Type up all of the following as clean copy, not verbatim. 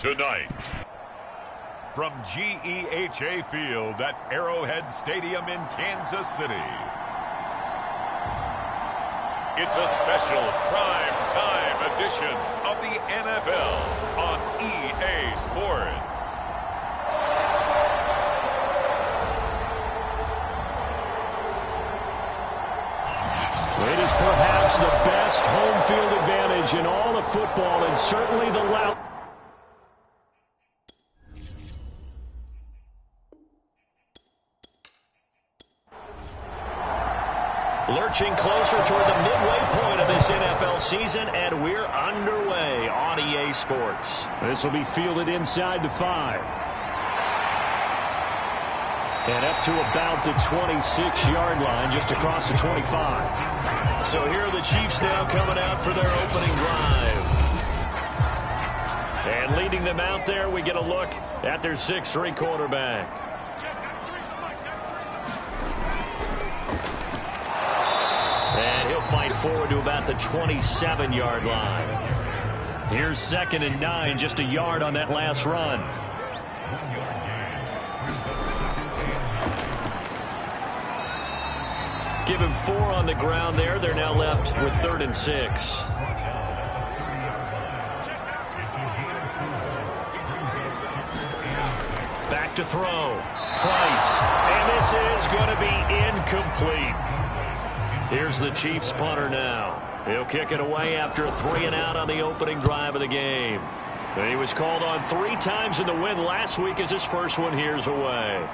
Tonight, from GEHA Field at Arrowhead Stadium in Kansas City, it's a special prime time edition of the NFL on EA Sports. It is perhaps the best home field advantage in all of football, and certainly the loud. Lurching closer toward the midway point of this NFL season, and we're underway on EA Sports. This will be fielded inside the 5. And up to about the 26-yard line, just across the 25. So here are the Chiefs now coming out for their opening drive. And leading them out there, we get a look at their 6'3" quarterback. And he'll fight forward to about the 27-yard line. Here's 2nd and 9, just a yard on that last run. Give him 4 on the ground there. They're now left with 3rd and 6. Back to throw. Price. And this is going to be incomplete. Here's the Chiefs punter now. He'll kick it away after a 3-and-out on the opening drive of the game. He was called on 3 times in the win last week as his first one here's away.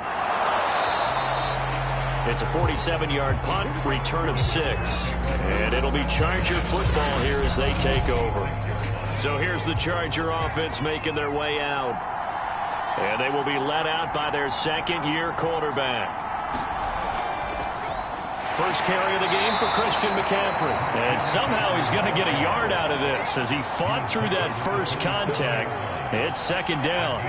It's a 47-yard punt, return of 6. And it'll be Charger football here as they take over. So here's the Charger offense making their way out. And they will be led out by their second-year quarterback. First carry of the game for Christian McCaffrey. And somehow he's going to get a yard out of this as he fought through that first contact. It's 2nd down.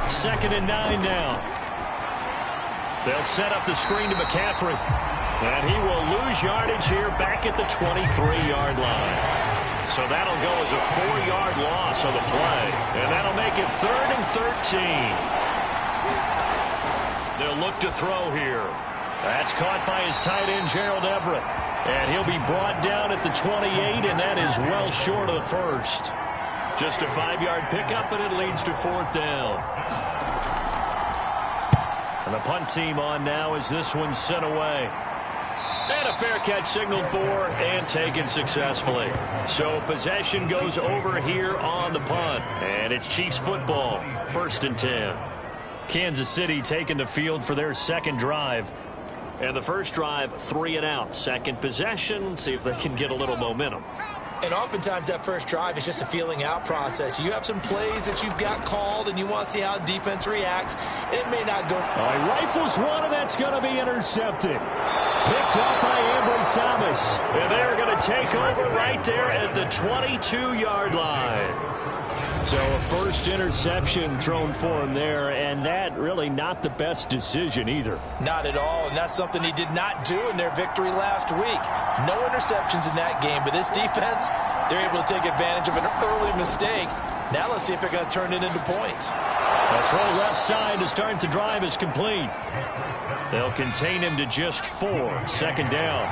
2nd and 9 now. They'll set up the screen to McCaffrey. And he will lose yardage here back at the 23-yard line. So that'll go as a 4-yard loss on the play. And that'll make it 3rd and 13. They'll look to throw here. That's caught by his tight end, Gerald Everett. And he'll be brought down at the 28, and that is well short of the first. Just a 5-yard pickup, and it leads to 4th down. And the punt team on now as this one's sent away. And a fair catch signaled for and taken successfully. So possession goes over here on the punt. And it's Chiefs football, 1st and 10. Kansas City taking the field for their second drive. And the first drive, 3-and-out. Second possession, see if they can get a little momentum. And oftentimes that first drive is just a feeling out process. You have some plays that you've got called and you want to see how defense reacts. And it may not go. He rifles one, and that's going to be intercepted. Picked up by Ambry Thomas. And they're going to take over right there at the 22-yard line. So a first interception thrown for him there, and that really not the best decision either. Not at all, and that's something he did not do in their victory last week. No interceptions in that game, but this defense, they're able to take advantage of an early mistake. Now let's see if they're going to turn it into points. A throw left side to start the drive is complete. They'll contain him to just 4. 2nd down.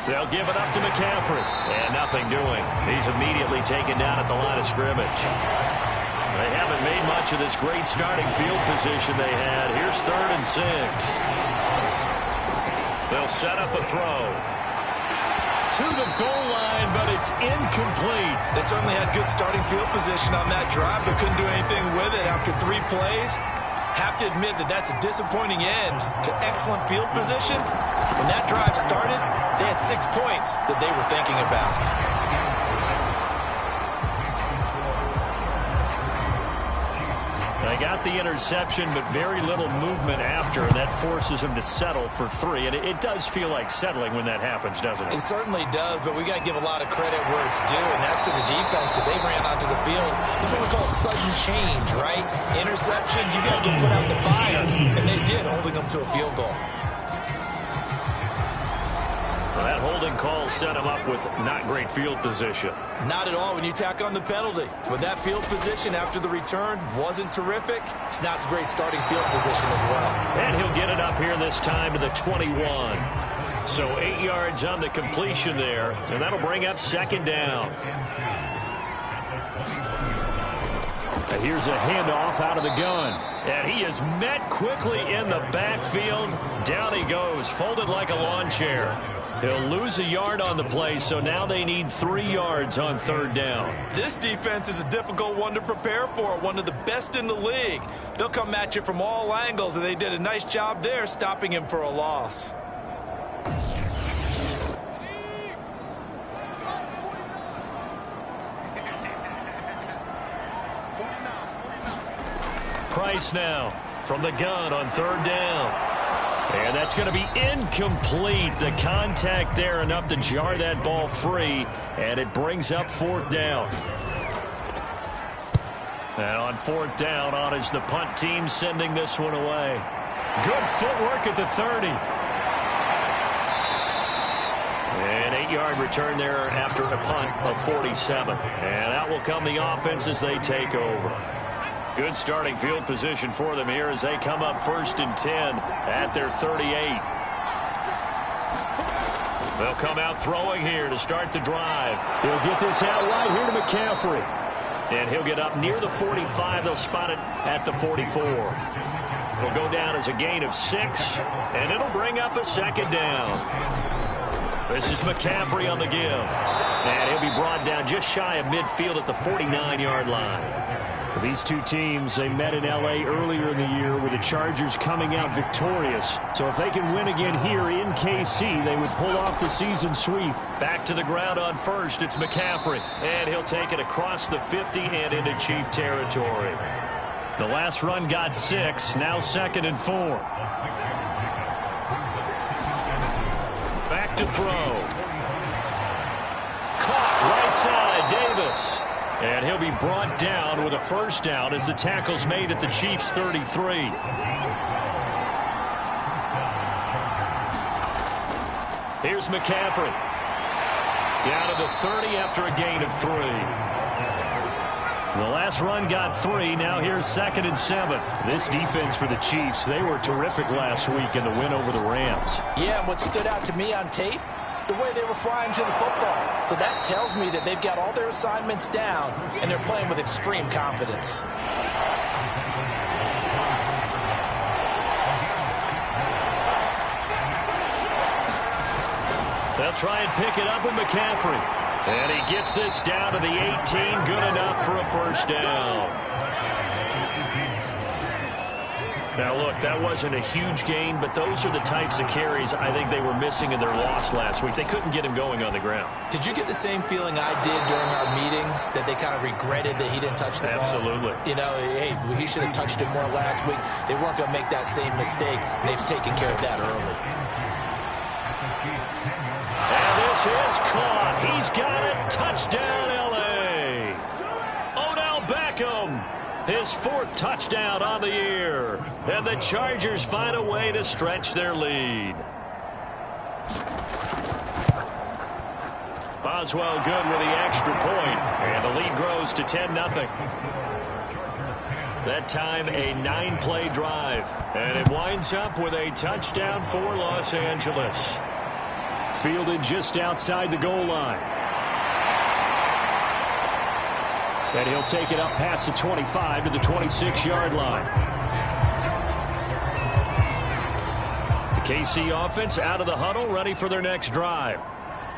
They'll give it up to McCaffrey. And nothing doing. He's immediately taken down at the line of scrimmage. They haven't made much of this great starting field position they had. Here's 3rd and 6. They'll set up a throw. To the goal line, but it's incomplete. They certainly had good starting field position on that drive, but couldn't do anything with it after 3 plays. Have to admit that that's a disappointing end to excellent field position. When that drive started, they had 6 points that they were thinking about. They got the interception, but very little movement after, and that forces them to settle for 3. And it does feel like settling when that happens, doesn't it? It certainly does, but we got to give a lot of credit where it's due, and that's to the defense because they ran onto the field. This is what we call sudden change, right? Interception, you got to go put out the fire, and they did, holding them to a field goal. That holding call set him up with not great field position. Not at all when you tack on the penalty. But that field position after the return wasn't terrific. It's not a great starting field position as well. And he'll get it up here this time to the 21. So 8 yards on the completion there, and that'll bring up second down. And here's a handoff out of the gun. And he is met quickly in the backfield. Down he goes, folded like a lawn chair. He'll lose a yard on the play, so now they need 3 yards on third down. This defense is a difficult one to prepare for, one of the best in the league. They'll come at you from all angles, and they did a nice job there stopping him for a loss. Price now from the gun on third down. And that's going to be incomplete. The contact there enough to jar that ball free, and it brings up fourth down. And on fourth down, on is the punt team sending this one away. Good footwork at the 30. An 8-yard return there after a punt of 47. And out will come the offense as they take over. Good starting field position for them here as they come up 1st and 10 at their 38. They'll come out throwing here to start the drive. He'll get this out right here to McCaffrey. And he'll get up near the 45. They'll spot it at the 44. It'll go down as a gain of 6, and it'll bring up a second down. This is McCaffrey on the give. And he'll be brought down just shy of midfield at the 49-yard line. These two teams, they met in L.A. earlier in the year with the Chargers coming out victorious. So if they can win again here in KC, they would pull off the season sweep. Back to the ground on first, it's McCaffrey. And he'll take it across the 50 and into Chief territory. The last run got 6, now 2nd and 4. Back to throw. Caught right side, Davis. And he'll be brought down with a first down as the tackle's made at the Chiefs' 33. Here's McCaffrey. Down to the 30 after a gain of 3. The last run got 3. Now here's 2nd and 7. This defense for the Chiefs, they were terrific last week in the win over the Rams. Yeah, and what stood out to me on tape, the way they were flying to the football. So that tells me that they've got all their assignments down, and they're playing with extreme confidence. They'll try and pick it up with McCaffrey. And he gets this down to the 18. Good enough for a first down. Now, look, that wasn't a huge gain, but those are the types of carries I think they were missing in their loss last week. They couldn't get him going on the ground. Did you get the same feeling I did during our meetings, that they kind of regretted that he didn't touch the ball? Absolutely. You know, hey, he should have touched it more last week. They weren't going to make that same mistake, and they've taken care of that early. And this is caught. He's got it. Touchdown, L.A. Odell Beckham. His 4th touchdown on the year. And the Chargers find a way to stretch their lead. Boswell good with the extra point. And the lead grows to 10-0. That time a 9-play drive. And it winds up with a touchdown for Los Angeles. Fielded just outside the goal line. And he'll take it up past the 25 to the 26-yard line. The KC offense out of the huddle, ready for their next drive.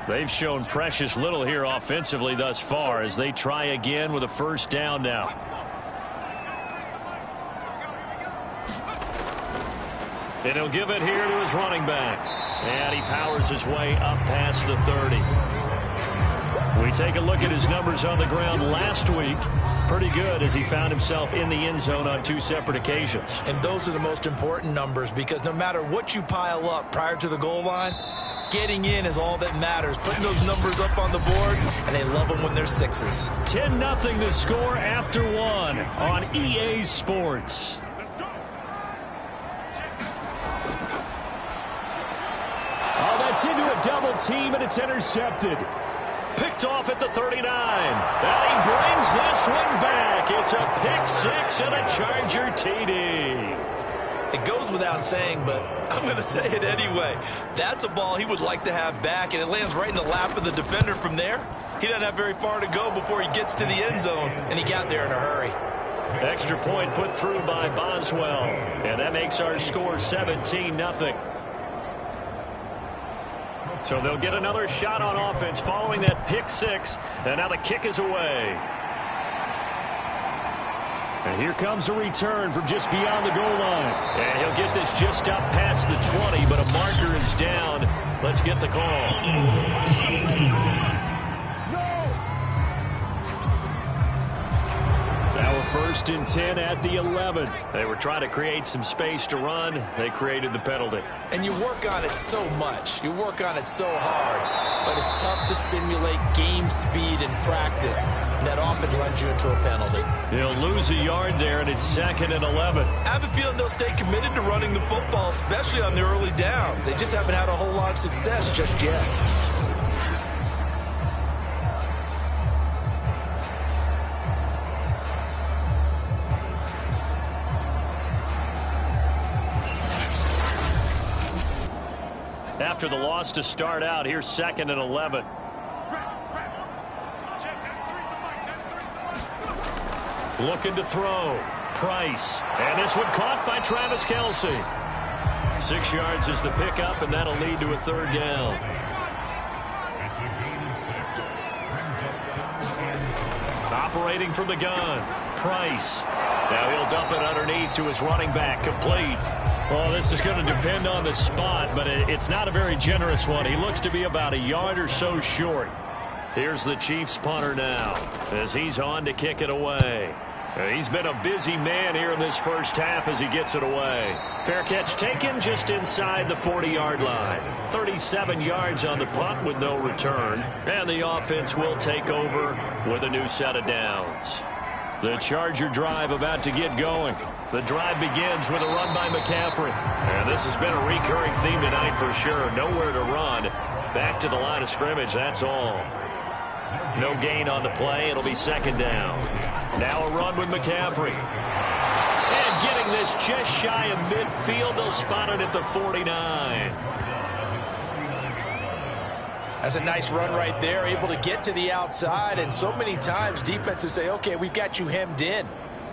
They've shown precious little here offensively thus far as they try again with a first down now. And he'll give it here to his running back. And he powers his way up past the 30. We take a look at his numbers on the ground last week. Pretty good as he found himself in the end zone on 2 separate occasions. And those are the most important numbers, because no matter what you pile up prior to the goal line, getting in is all that matters. Putting those numbers up on the board, and they love them when they're 6s. 10-0 the score after 1 on EA Sports. Oh, that's into a double team, and it's intercepted. Picked off at the 39. And he brings this one back. It's a pick six and a Charger TD. It goes without saying, but I'm going to say it anyway. That's a ball he would like to have back, and it lands right in the lap of the defender from there. He doesn't have very far to go before he gets to the end zone, and he got there in a hurry. Extra point put through by Boswell, and that makes our score 17-0. So they'll get another shot on offense following that pick six, and now the kick is away. And here comes a return from just beyond the goal line. And he'll get this just up past the 20, but a marker is down. Let's get the call. Now a 1st and 10 at the 11. They were trying to create some space to run. They created the penalty. And you work on it so much. You work on it so hard. But it's tough to simulate game speed in practice. And that often runs you into a penalty. He'll lose a yard there, and it's 2nd and 11. I have a feeling they'll stay committed to running the football, especially on the early downs. They just haven't had a whole lot of success just yet. After the loss to start out, here's 2nd and 11. Looking to throw. Price. And this one caught by Travis Kelce. 6 yards is the pickup, and that'll lead to a 3rd down. Operating from the gun. Price. Now he'll dump it underneath to his running back. Complete. Well, this is going to depend on the spot, but it's not a very generous one. He looks to be about a yard or so short. Here's the Chiefs punter now as he's on to kick it away. He's been a busy man here in this first half as he gets it away. Fair catch taken just inside the 40-yard line. 37 yards on the punt with no return. And the offense will take over with a new set of downs. The Charger drive about to get going. The drive begins with a run by McCaffrey. And this has been a recurring theme tonight for sure. Nowhere to run. Back to the line of scrimmage, that's all. No gain on the play. It'll be 2nd down. Now a run with McCaffrey. And getting this just shy of midfield. They'll spot it at the 49. That's a nice run right there. Able to get to the outside. And so many times defenses say, okay, we've got you hemmed in.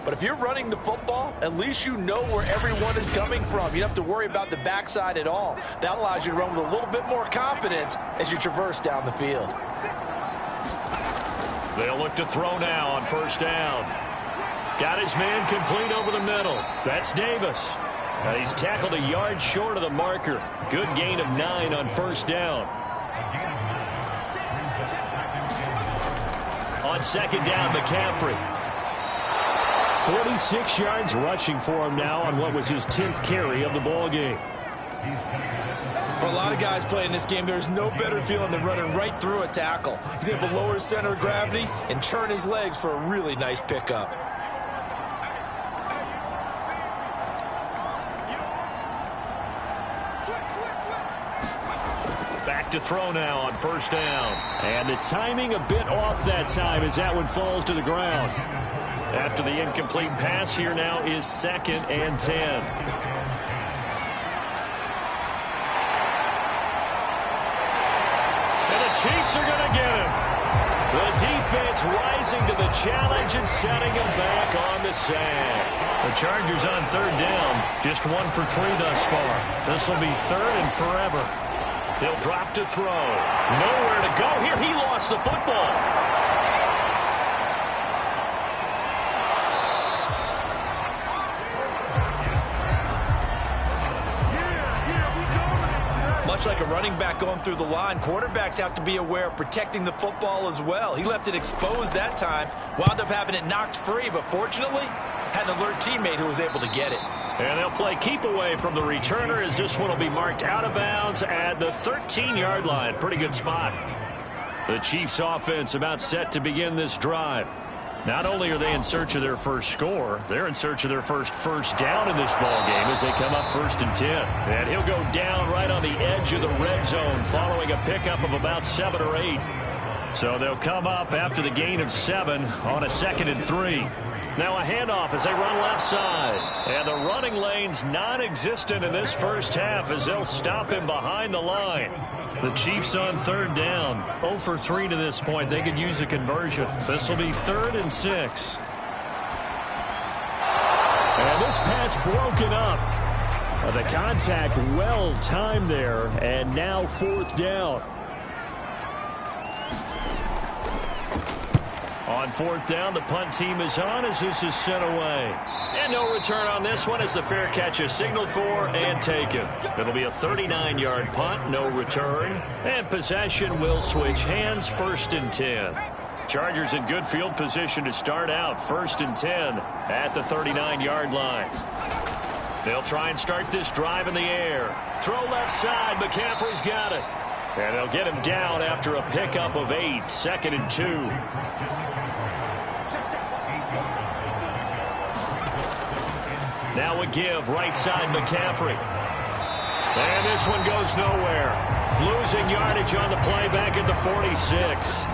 But if you're running the football, at least you know where everyone is coming from. You don't have to worry about the backside at all. That allows you to run with a little bit more confidence as you traverse down the field. They'll look to throw now on 1st down. Got his man complete over the middle. That's Davis. He's tackled a yard short of the marker. Good gain of 9 on 1st down. On 2nd down, McCaffrey. 46 yards rushing for him now on what was his 10th carry of the ball game. For a lot of guys playing this game, there's no better feeling than running right through a tackle. He's able to lower his center of gravity and turn his legs for a really nice pickup. Back to throw now on 1st down. And the timing a bit off that time as that one falls to the ground. After the incomplete pass, here now is 2nd and 10. And the Chiefs are going to get him. The defense rising to the challenge and setting him back on the sack. The Chargers on 3rd down. Just 1 for 3 thus far. This will be 3rd and forever. He'll drop to throw. Nowhere to go here. He lost the football. Much like a running back going through the line, quarterbacks have to be aware of protecting the football as well. He left it exposed that time, wound up having it knocked free, but fortunately, had an alert teammate who was able to get it. And they'll play keep away from the returner as this one will be marked out of bounds at the 13-yard line. Pretty good spot. The Chiefs offense about set to begin this drive. Not only are they in search of their first score, they're in search of their first down in this ball game as they come up 1st and 10. And he'll go down right on the edge of the red zone following a pickup of about 7 or 8. So they'll come up after the gain of 7 on a 2nd and 3. Now a handoff as they run left side. And the running lane's non-existent in this first half as they'll stop him behind the line. The Chiefs on 3rd down. 0 for 3 to this point. They could use a conversion. This will be 3rd and 6. And this pass broken up. The contact well timed there. And now 4th down. On 4th down, the punt team is on as this is sent away. And no return on this one as the fair catch is signaled for and taken. It'll be a 39-yard punt, no return. And possession will switch hands, 1st and 10. Chargers in good field position to start out, 1st and 10 at the 39-yard line. They'll try and start this drive in the air. Throw left side, McCaffrey's got it. And they'll get him down after a pickup of 8, 2nd and 2. Now a give, right side McCaffrey. And this one goes nowhere. Losing yardage on the play back at the 46.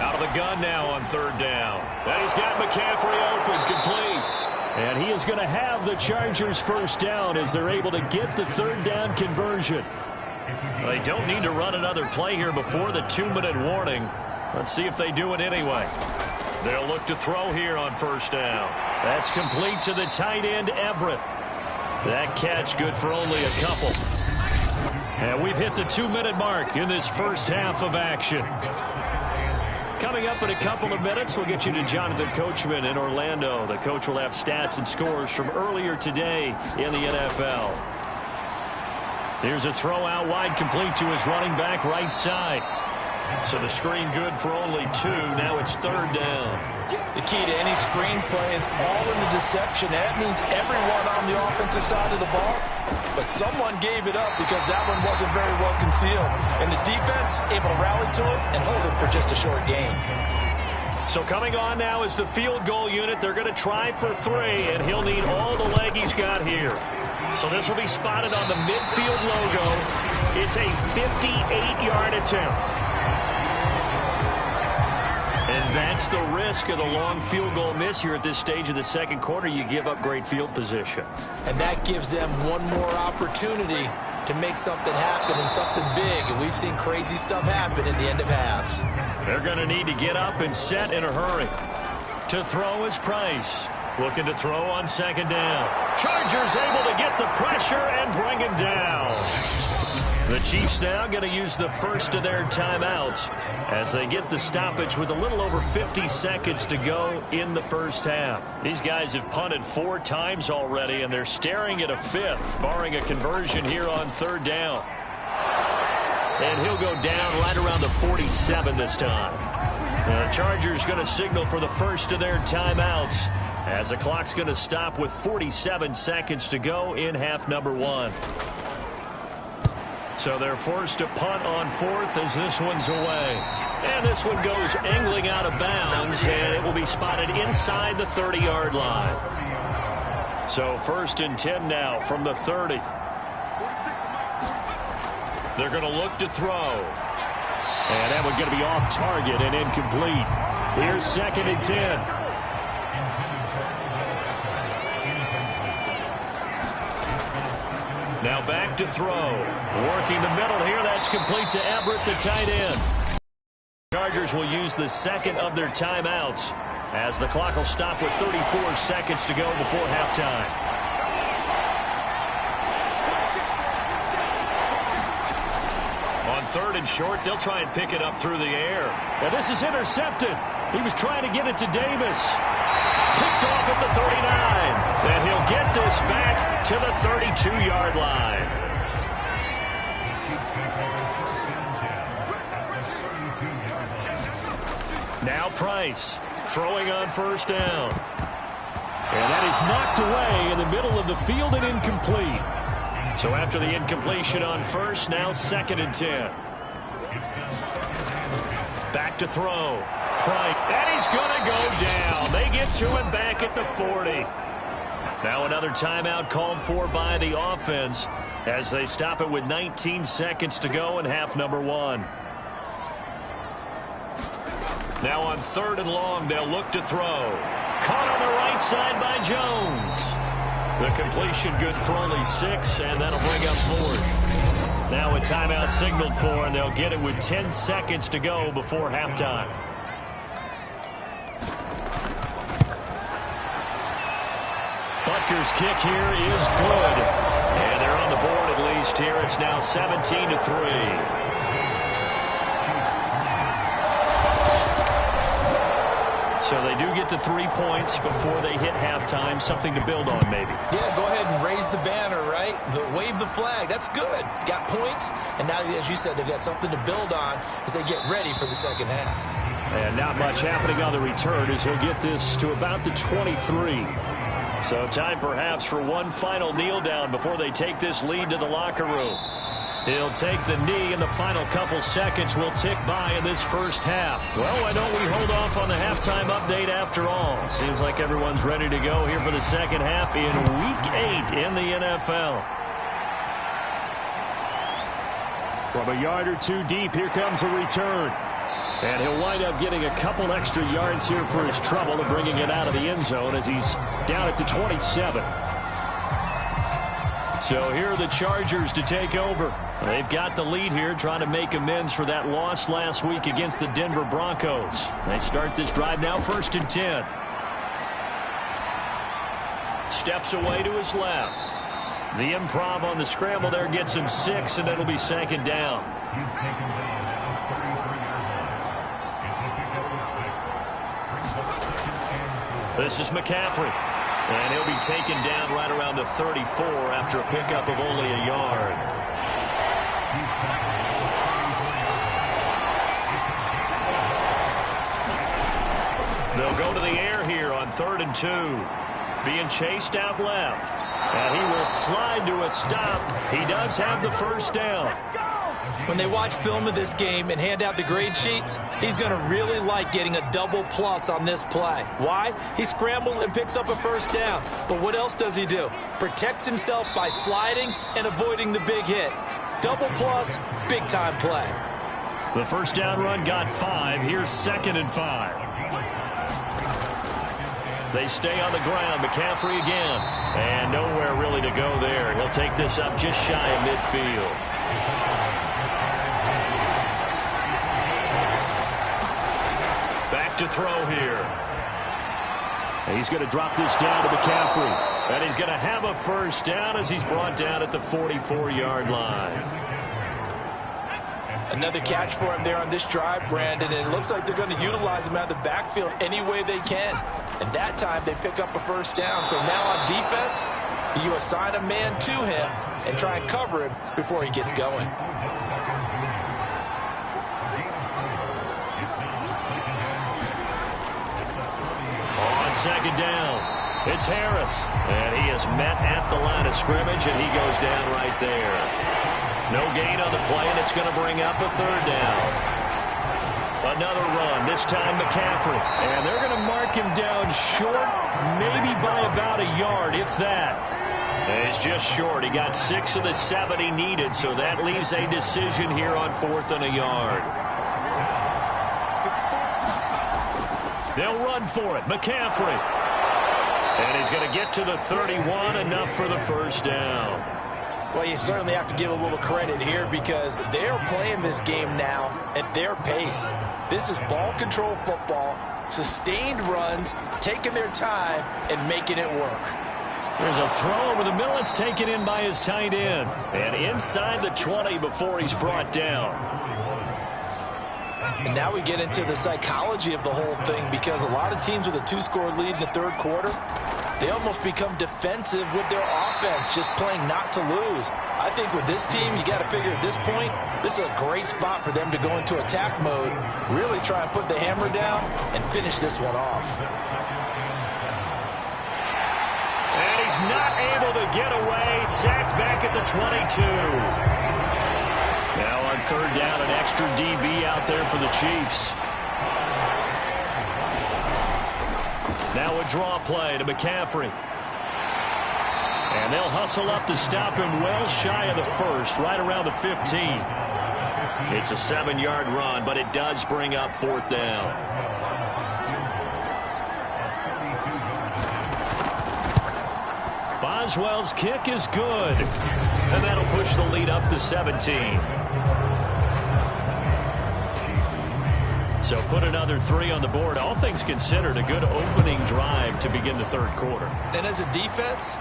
Out of the gun now on 3rd down. And he's got McCaffrey open, complete. And he is going to have the Chargers 1st down as they're able to get the 3rd down conversion. They don't need to run another play here before the 2-minute warning. Let's see if they do it anyway. They'll look to throw here on 1st down. That's complete to the tight end, Everett. That catch good for only a couple. And we've hit the 2-minute mark in this first half of action. Coming up in a couple of minutes, we'll get you to Jonathan Coachman in Orlando. The coach will have stats and scores from earlier today in the NFL. Here's a throw out wide, complete to his running back right side. So the screen good for only 2. Now it's 3rd down. The key to any screen play is all in the deception. That means everyone on the offensive side of the ball. But someone gave it up because that one wasn't very well concealed. And the defense able to rally to it and hold it for just a short gain. So coming on now is the field goal unit. They're going to try for 3, and he'll need all the leg he's got here. So this will be spotted on the midfield logo. It's a 58-yard attempt. And that's the risk of the long field goal miss here at this stage of the 2nd quarter. You give up great field position. And that gives them one more opportunity to make something happen and something big. And we've seen crazy stuff happen at the end of halves. They're going to need to get up and set in a hurry. To throw is Price. Looking to throw on 2nd down. Chargers able to get the pressure and bring him down. The Chiefs now going to use the first of their timeouts as they get the stoppage with a little over 50 seconds to go in the first half. These guys have punted 4 times already, and they're staring at a 5th, barring a conversion here on 3rd down. And he'll go down right around the 47 this time. The Chargers going to signal for the first of their timeouts as the clock's going to stop with 47 seconds to go in half number 1. So they're forced to punt on 4th as this one's away. And this one goes angling out of bounds, and it will be spotted inside the 30-yard line. So 1st and 10 now from the 30. They're going to look to throw. And that one's going to be off target and incomplete. Here's 2nd and 10. Now back to throw. Working the middle here. That's complete to Everett, the tight end. Chargers will use the 2nd of their timeouts as the clock will stop with 34 seconds to go before halftime. On 3rd and short, they'll try and pick it up through the air. Now this is intercepted. He was trying to get it to Davis. Picked off at the 39. And he'll get this back to the 32-yard line. Now Price throwing on 1st down. And that is knocked away in the middle of the field and incomplete. So after the incompletion on first, now 2nd and 10. Back to throw. Price. And he's going to go down. They get to him back at the 40. Now another timeout called for by the offense as they stop it with 19 seconds to go in half number 1. Now on 3rd and long, they'll look to throw. Caught on the right side by Jones. The completion good for only 6, and that'll bring up 4th. Now a timeout signaled for, and they'll get it with 10 seconds to go before halftime. Butker's kick here is good. And they're on the board at least here. It's now 17-3. So they do get to 3 points before they hit halftime. Something to build on, maybe. Yeah, go ahead and raise the banner, right? Wave the flag. That's good. Got points, and now, as you said, they've got something to build on as they get ready for the second half. And not much happening on the return as he'll get this to about the 23. So time perhaps for one final kneel down before they take this lead to the locker room. He'll take the knee, and the final couple seconds will tick by in this first half. Well, why don't we hold off on the halftime update after all? Seems like everyone's ready to go here for the second half in Week 8 in the NFL. From a yard or two deep, here comes a return. And he'll wind up getting a couple extra yards here for his trouble and bringing it out of the end zone as he's down at the 27. So here are the Chargers to take over. They've got the lead here, trying to make amends for that loss last week against the Denver Broncos. They start this drive now 1st and 10. Steps away to his left. The improv on the scramble there gets him 6, and it'll be 2nd down. This is McCaffrey. And he'll be taken down right around the 34 after a pickup of only a yard. They'll go to the air here on 3rd and 2. Being chased out left. And he will slide to a stop. He does have the first down. When they watch film of this game and hand out the grade sheets, he's going to really like getting a double plus on this play. Why? He scrambles and picks up a first down. But what else does he do? Protects himself by sliding and avoiding the big hit. Double plus, big time play. The first down run got 5. Here's 2nd and 5. They stay on the ground. McCaffrey again. And nowhere really to go there. He'll take this up just shy of midfield. To throw here. He's going to drop this down to McCaffrey. And he's going to have a first down as he's brought down at the 44-yard line. Another catch for him there on this drive, Brandon, and it looks like they're going to utilize him out of the backfield any way they can. And that time they pick up a first down. So now on defense, you assign a man to him and try and cover him before he gets going. Second down. It's Harris. And he is met at the line of scrimmage, and he goes down right there. No gain on the play, and it's going to bring up a 3rd down. Another run, this time McCaffrey. And they're going to mark him down short, maybe by about a yard, if that. And it's just short. He got 6 of the 7 he needed, so that leaves a decision here on 4th and a yard. They'll run for it. McCaffrey. And he's going to get to the 31, enough for the first down. Well, you certainly have to give a little credit here because they're playing this game now at their pace. This is ball control football, sustained runs, taking their time, and making it work. There's a throw over the middle. It's taken in by his tight end. And inside the 20 before he's brought down. And now we get into the psychology of the whole thing because a lot of teams with a 2-score lead in the 3rd quarter, they almost become defensive with their offense, just playing not to lose. I think with this team, you got to figure at this point, this is a great spot for them to go into attack mode, really try and put the hammer down and finish this one off. And he's not able to get away. Sacked back at the 22. Now on third down, an extra DB out there for the Chiefs. Now a draw play to McCaffrey. And they'll hustle up to stop him well shy of the first, right around the 15. It's a 7-yard run, but it does bring up fourth down. Boswell's kick is good. And that'll push the lead up to 17. So put another 3 on the board. All things considered, a good opening drive to begin the third quarter. And as a defense,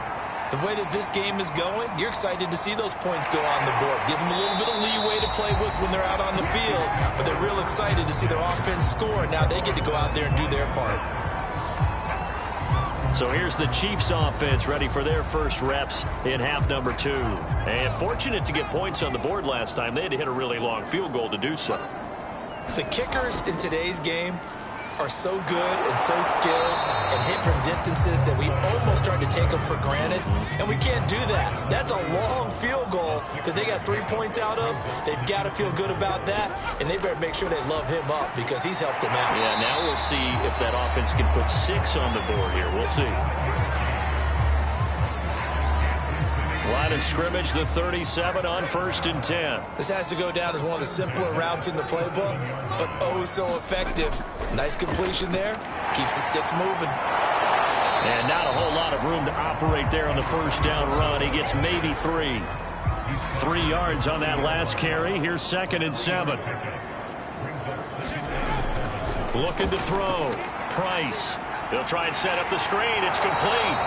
the way that this game is going, you're excited to see those points go on the board. Gives them a little bit of leeway to play with when they're out on the field, but they're real excited to see their offense score. Now they get to go out there and do their part. So here's the Chiefs offense ready for their first reps in half number 2. And fortunate to get points on the board last time. They had to hit a really long field goal to do so. The kickers in today's game are so good and so skilled and hit from distances that we almost start to take them for granted, and we can't do that. That's a long field goal that they got 3 points out of. They've got to feel good about that, and they better make sure they love him up because he's helped them out. Yeah, now we'll see if that offense can put 6 on the board here. We'll see. Line of scrimmage, the 37 on 1st and 10. This has to go down as one of the simpler routes in the playbook, but oh so effective. Nice completion there. Keeps the sticks moving. And not a whole lot of room to operate there on the first down run. He gets maybe 3. 3 yards on that last carry. Here's 2nd and 7. Looking to throw. Price. He'll try and set up the screen. It's complete.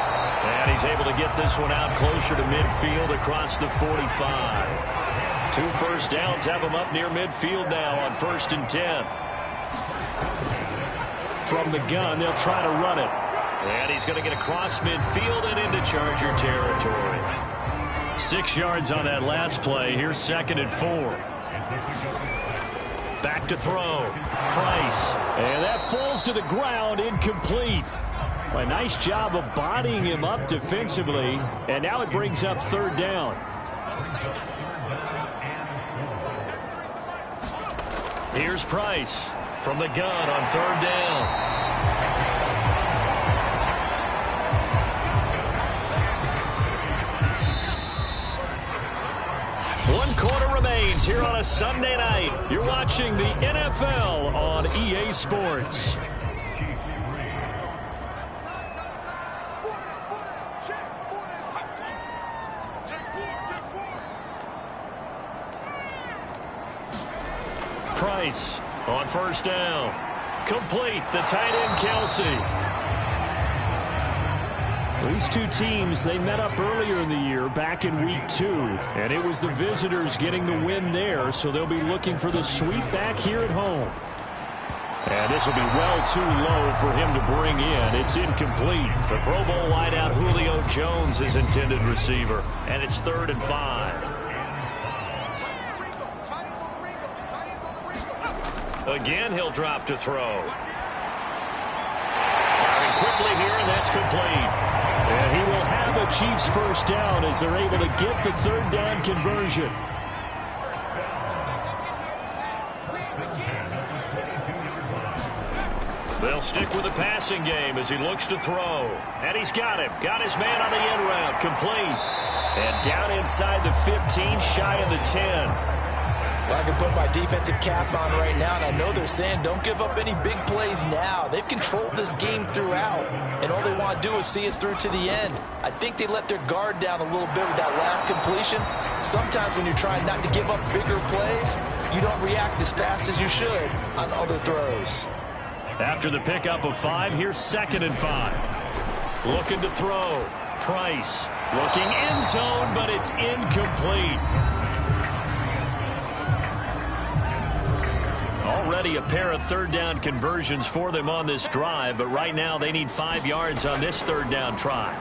And he's able to get this one out closer to midfield across the 45. 2 first downs have him up near midfield now on 1st and 10. From the gun, they'll try to run it. And he's going to get across midfield and into Charger territory. 6 yards on that last play. Here's 2nd and 4. Back to throw. Price. And that falls to the ground, incomplete. A nice job of bodying him up defensively. And now it brings up 3rd down. Here's Price from the gun on 3rd down. One quarter remains here on a Sunday night. You're watching the NFL on EA Sports. Price on 1st down. Complete. The tight end, Kelsey. These two teams, they met up earlier in the year back in week 2, and it was the visitors getting the win there, so they'll be looking for the sweep back here at home. And this will be well too low for him to bring in. It's incomplete. The Pro Bowl wideout Julio Jones is intended receiver, and it's 3rd and 5. Again, he'll drop to throw. Firing quickly here, and that's complete. And he will have a Chiefs first down as they're able to get the 3rd down conversion. They'll stick with the passing game as he looks to throw. And he's got him. Got his man on the end route. Complete. And down inside the 15, shy of the 10. Well, I can put my defensive cap on right now, and I know they're saying don't give up any big plays now. They've controlled this game throughout, and all they want to do is see it through to the end. I think they let their guard down a little bit with that last completion. Sometimes when you're trying not to give up bigger plays, you don't react as fast as you should on other throws. After the pickup of 5, here's 2nd and 5. Looking to throw. Price looking end zone, but it's incomplete. Already a pair of 3rd down conversions for them on this drive, but right now they need 5 yards on this 3rd down try.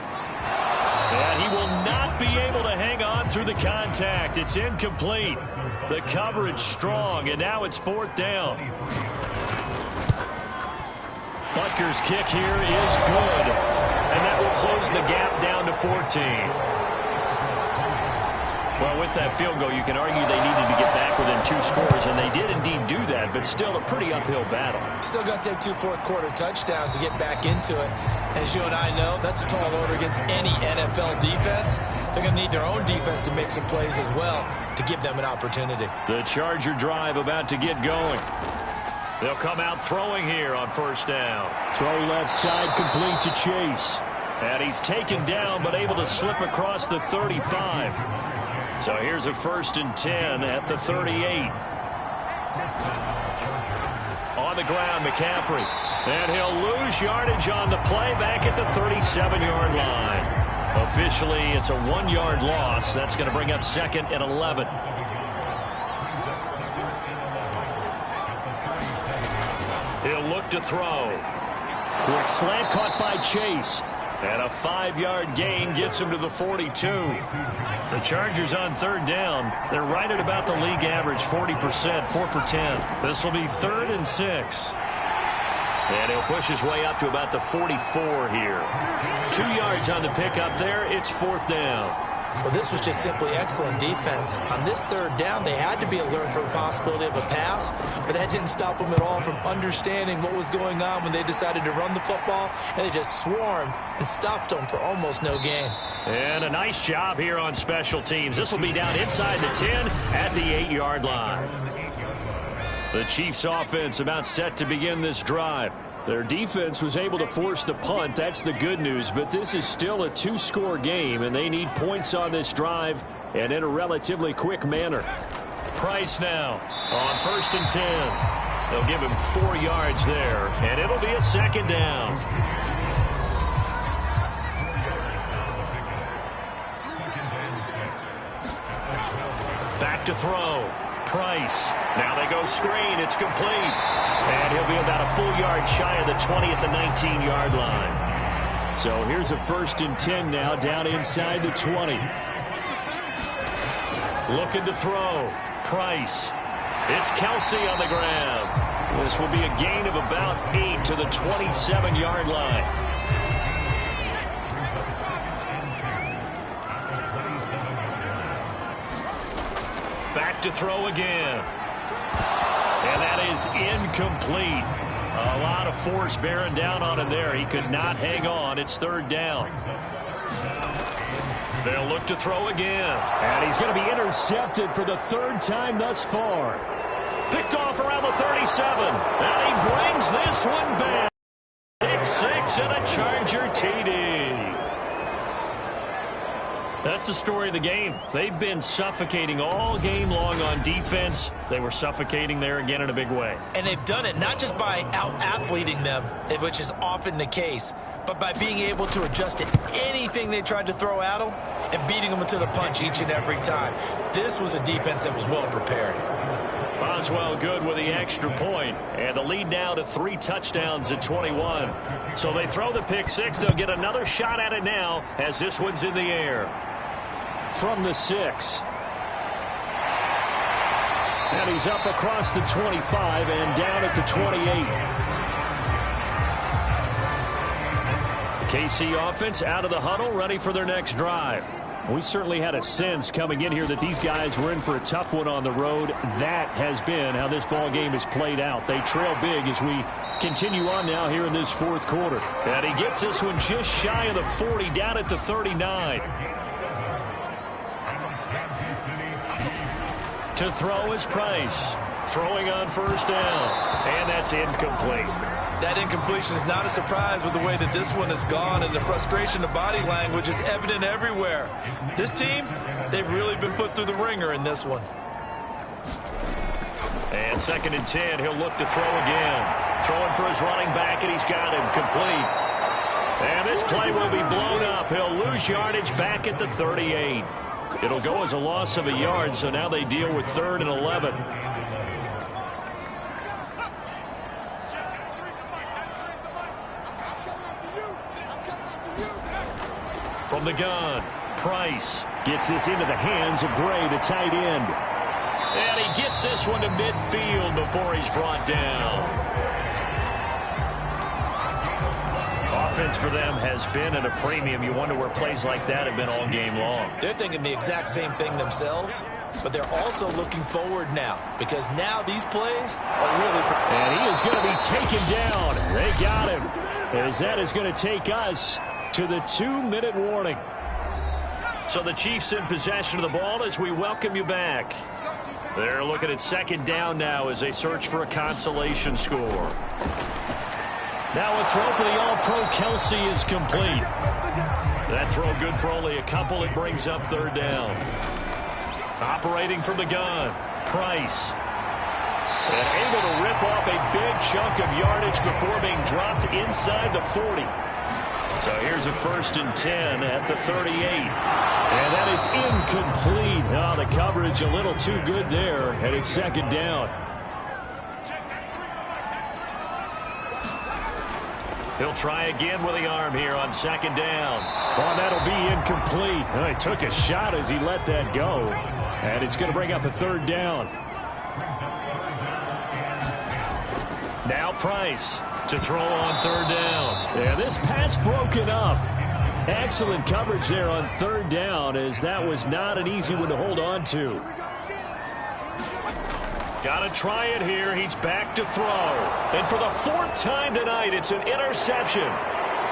And he will not be able to hang on through the contact. It's incomplete. The coverage strong, and now it's 4th down. Butker's kick here is good. And that will close the gap down to 14. Well, with that field goal, you can argue they needed to get back within 2 scores, and they did indeed do that, but still a pretty uphill battle. Still going to take 2 fourth-quarter touchdowns to get back into it. As you and I know, that's a tall order against any NFL defense. They're going to need their own defense to make some plays as well to give them an opportunity. The Charger drive about to get going. They'll come out throwing here on first down. Throw left side complete to Chase. And he's taken down but able to slip across the 35. So here's a 1st and 10 at the 38. On the ground, McCaffrey. And he'll lose yardage on the play back at the 37-yard line. Officially, it's a 1-yard loss. That's going to bring up 2nd and 11. He'll look to throw. Quick slant caught by Chase. And a 5-yard gain gets him to the 42. The Chargers on 3rd down. They're right at about the league average, 40%, 4 for 10. This will be 3rd and 6. And he'll push his way up to about the 44 here. 2 yards on the pickup there. It's 4th down. Well, this was just simply excellent defense. On this 3rd down, they had to be alert for the possibility of a pass, but that didn't stop them at all from understanding what was going on when they decided to run the football, and they just swarmed and stopped them for almost no gain. And a nice job here on special teams. This will be down inside the 10 at the 8-yard line. The Chiefs offense about set to begin this drive. Their defense was able to force the punt. That's the good news. But this is still a 2-score game, and they need points on this drive and in a relatively quick manner. Price now on 1st and 10. They'll give him 4 yards there, and it'll be a 2nd down. Back to throw. Price. Now they go screen. It's complete. And he'll be about a full yard shy of the 20 at the 19-yard line. So here's a 1st and 10 now down inside the 20. Looking to throw. Price. It's Kelsey on the ground. This will be a gain of about 8 to the 27-yard line. Back to throw again. And that is incomplete. A lot of force bearing down on him there. He could not hang on. It's 3rd down. They'll look to throw again. And he's going to be intercepted for the 3rd time thus far. Picked off around the 37. And he brings this one back. Pick 6 and a Charger TD. That's the story of the game. They've been suffocating all game long on defense. They were suffocating there again in a big way. And they've done it not just by out-athleting them, which is often the case, but by being able to adjust to anything they tried to throw at them and beating them to the punch each and every time. This was a defense that was well prepared. Boswell good with the extra point, and the lead now to 3 touchdowns at 21. So they throw the pick 6. They'll get another shot at it now as this one's in the air. From the 6. And he's up across the 25 and down at the 28. The KC offense out of the huddle, ready for their next drive. We certainly had a sense coming in here that these guys were in for a tough one on the road. That has been how this ball game has played out. They trail big as we continue on now here in this 4th quarter. And he gets this one just shy of the 40, down at the 39. To throw is Price. Throwing on 1st down. And that's incomplete. That incompletion is not a surprise with the way that this one has gone, and the frustration, the body language is evident everywhere. This team, they've really been put through the ringer in this one. And 2nd and 10, he'll look to throw again. Throwing for his running back, and he's got him complete. And this play will be blown up. He'll lose yardage back at the 38. It'll go as a loss of a yard, so now they deal with 3rd and 11. From the gun, Price gets this into the hands of Gray, the tight end. And he gets this one to midfield before he's brought down. defense for them has been at a premium. You wonder where plays like that have been all game long. They're thinking the exact same thing themselves, but they're also looking forward now because now these plays are really... And he is going to be taken down. They got him. As that is going to take us to the 2-minute warning. So the Chiefs in possession of the ball as we welcome you back. They're looking at second down now as they search for a consolation score. Now a throw for the All-Pro Kelsey is complete. That throw good for only a couple. It brings up third down. Operating from the gun, Price. And able to rip off a big chunk of yardage before being dropped inside the 40. So here's a 1st and 10 at the 38. And that is incomplete. Oh, the coverage a little too good there, and it's second down. He'll try again with the arm here on second down. Oh, that'll be incomplete. Oh, he took a shot as he let that go. And it's going to bring up a third down. Now Price to throw on third down. Yeah, this pass broken up. Excellent coverage there on third down, as that was not an easy one to hold on to. Got to try it here. He's back to throw. And for the 4th time tonight, it's an interception.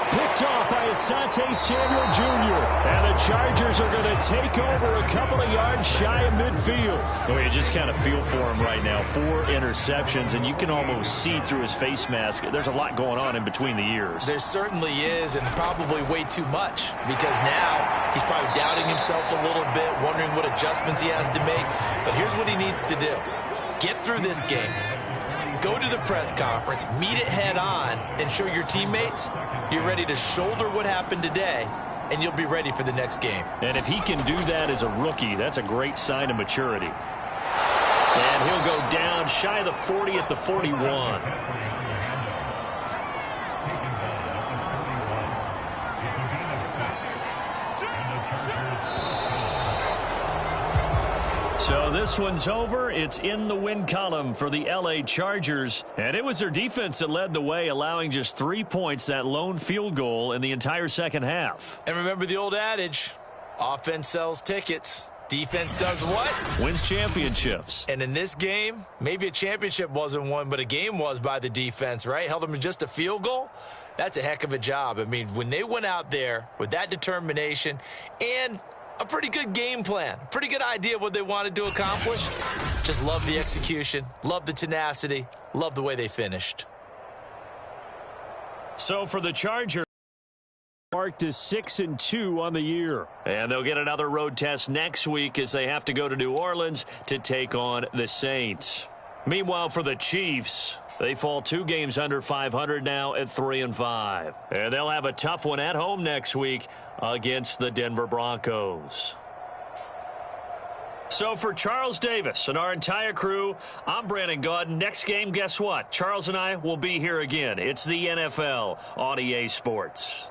Picked off by Asante Samuel Jr. And the Chargers are going to take over a couple of yards shy of midfield. Well, you just kind of feel for him right now. 4 interceptions, and you can almost see through his face mask. There's a lot going on in between the ears. There certainly is, and probably way too much, because now he's probably doubting himself a little bit, wondering what adjustments he has to make. But here's what he needs to do. Get through this game. Go to the press conference, meet it head on, and show your teammates you're ready to shoulder what happened today, and you'll be ready for the next game. And if he can do that as a rookie, that's a great sign of maturity. And he'll go down shy of the 40 at the 41. So this one's over. It's in the win column for the L.A. Chargers. And it was their defense that led the way, allowing just 3 points, that lone field goal in the entire second half. And remember the old adage, offense sells tickets. Defense does what? Wins championships. And in this game, maybe a championship wasn't won, but a game was by the defense, right? Held them to just a field goal. That's a heck of a job. I mean, when they went out there with that determination and a pretty good game plan, pretty good idea of what they wanted to accomplish. Just love the execution, love the tenacity, love the way they finished. So for the Chargers, marked as 6-2 on the year. And they'll get another road test next week as they have to go to New Orleans to take on the Saints. Meanwhile, for the Chiefs, they fall 2 games under 500 now at 3-5. And they'll have a tough one at home next week against the Denver Broncos. So for Charles Davis and our entire crew, I'm Brandon Gaudin. Next game, guess what? Charles and I will be here again. It's the NFL on EA Sports.